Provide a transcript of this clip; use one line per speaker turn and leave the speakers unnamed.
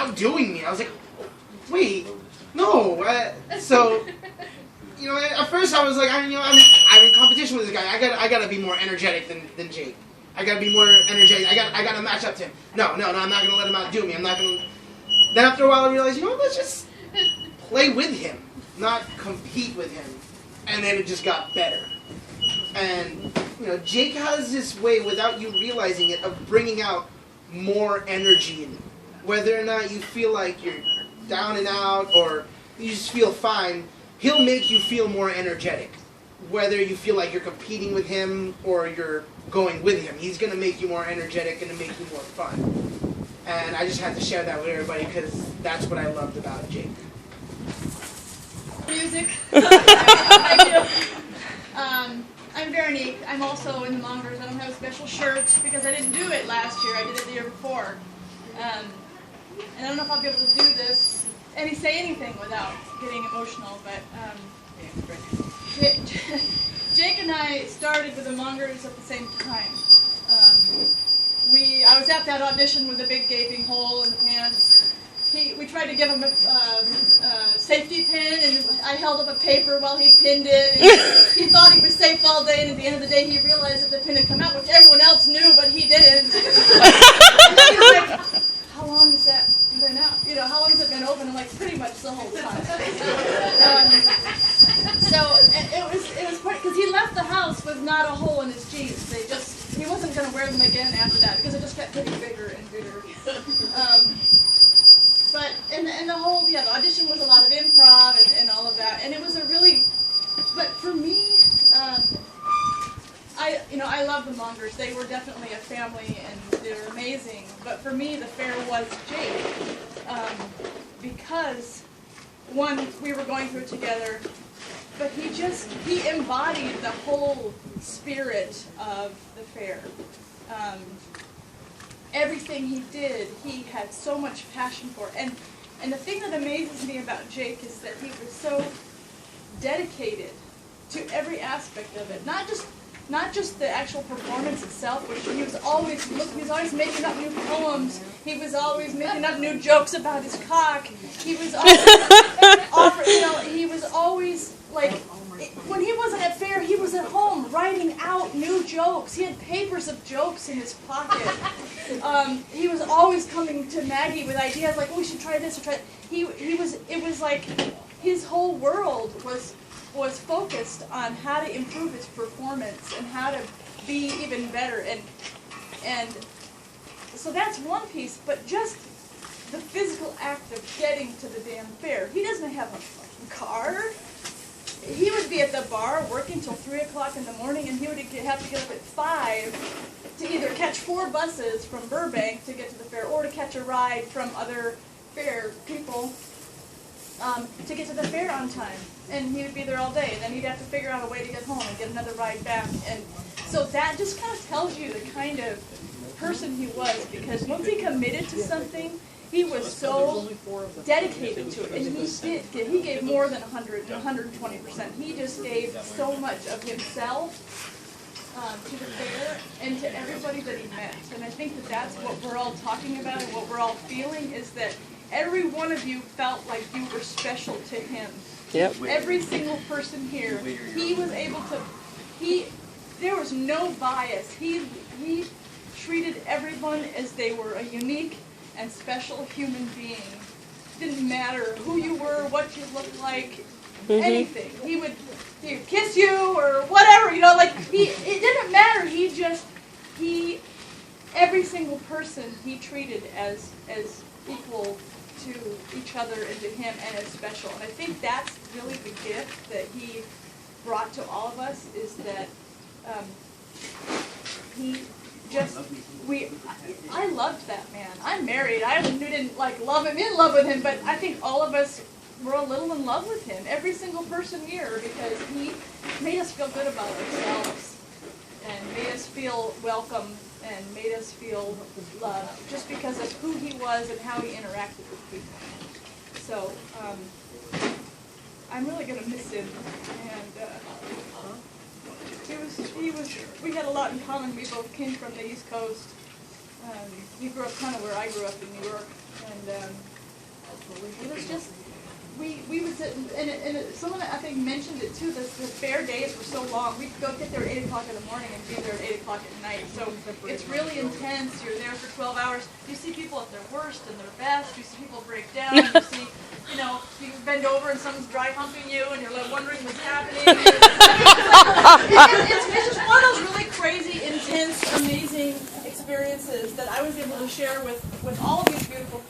outdoing me. I was like, wait, no. So, at first I was like, I'm in competition with this guy. I gotta be more energetic than Jake. I gotta be more energetic. I gotta match up to him. No, I'm not gonna let him outdo me. I'm not gonna. Then after a while I realized, let's just play with him, not compete with him. And then it just got better. And Jake has this way, without you realizing it, of bringing out more energy in you. Whether or not you feel like you're down and out or you just feel fine, he'll make you feel more energetic. Whether you feel like you're competing with him or you're going with him, he's going to make you more energetic and to make you more fun. And I just had to share that with everybody because that's what I loved about Jake.
Music. Thank you. I'm Veronique. I'm also in the Mongers. I don't have a special shirt because I didn't do it last year. I did it the year before. And I don't know if I'll be able to do this and say anything without getting emotional, but Jake and I started with the Mongers at the same time. I was at that audition with a big gaping hole in the pants. We tried to give him a safety pin, and I held up a paper while he pinned it. And he thought he was safe all day, and at the end of the day, he realized that the pin had come out, which everyone else knew, but he didn't. And then he was like, how long has that been out? How long has it been open? I'm like, pretty much the whole time. So it was funny, because he left the house with not a hole in his jeans. He wasn't going to wear them again after that, because it just kept getting bigger and bigger. But the audition was a lot of improv and all of that, and it was but for me, I love the Mongers. They were definitely a family, and they were amazing. But for me, the fair was Jake, because one, we were going through it together, but he embodied the whole spirit of the fair. Everything he did, he had so much passion for. And the thing that amazes me about Jake is that he was so dedicated to every aspect of it. Not just the actual performance itself, which he was always making up new poems. He was always making up new jokes about his cock. He was always he was always like, when he wasn't at fair, he was at home writing out new jokes. He had papers of jokes in his pocket. He was always coming to Maggie with ideas like, oh, we should try this or try that. It was like his whole world was focused on how to improve his performance and how to be even better. And so that's one piece, but just the physical act of getting to the damn fair. He doesn't have a fucking car. He would be at the bar working till 3 o'clock in the morning, and he would have to get up at 5 to either catch 4 buses from Burbank to get to the fair, or to catch a ride from other fair people to get to the fair on time. And he would be there all day, and then he'd have to figure out a way to get home and get another ride back. And so that just kind of tells you the kind of person he was, because once he committed to something, he was so dedicated to it, and he gave more than 120%. He just gave so much of himself to the fair and to everybody that he met. And I think that that's what we're all talking about and what we're all feeling, is that every one of you felt like you were special to him.
Yep.
Every single person here, he was able to, there was no bias. He treated everyone as they were a unique and special human being. Didn't matter who you were, what you looked like, anything. He would kiss you or whatever, it didn't matter. Every single person he treated as equal to each other and to him, and as special. And I think that's really the gift that he brought to all of us, is that I loved that man. I'm married. I didn't love him, in love with him, but I think all of us were a little in love with him. Every single person here, because he made us feel good about ourselves and made us feel welcome and made us feel loved, just because of who he was and how he interacted with people. So I'm really gonna miss him, and we had a lot in common. We both came from the East Coast. He grew up kind of where I grew up in New York, and It was just, we would sit, someone I think mentioned it too, the fair days were so long. We'd go get there at 8 o'clock in the morning and be there at 8 o'clock at night. So it's really intense. You're there for 12 hours. You see people at their worst and their best. You see people break down. You see, you know, you bend over and someone's dry humping you and you're like wondering what's happening. It's just one of those really crazy, intense, amazing experiences that I was able to share with all of these beautiful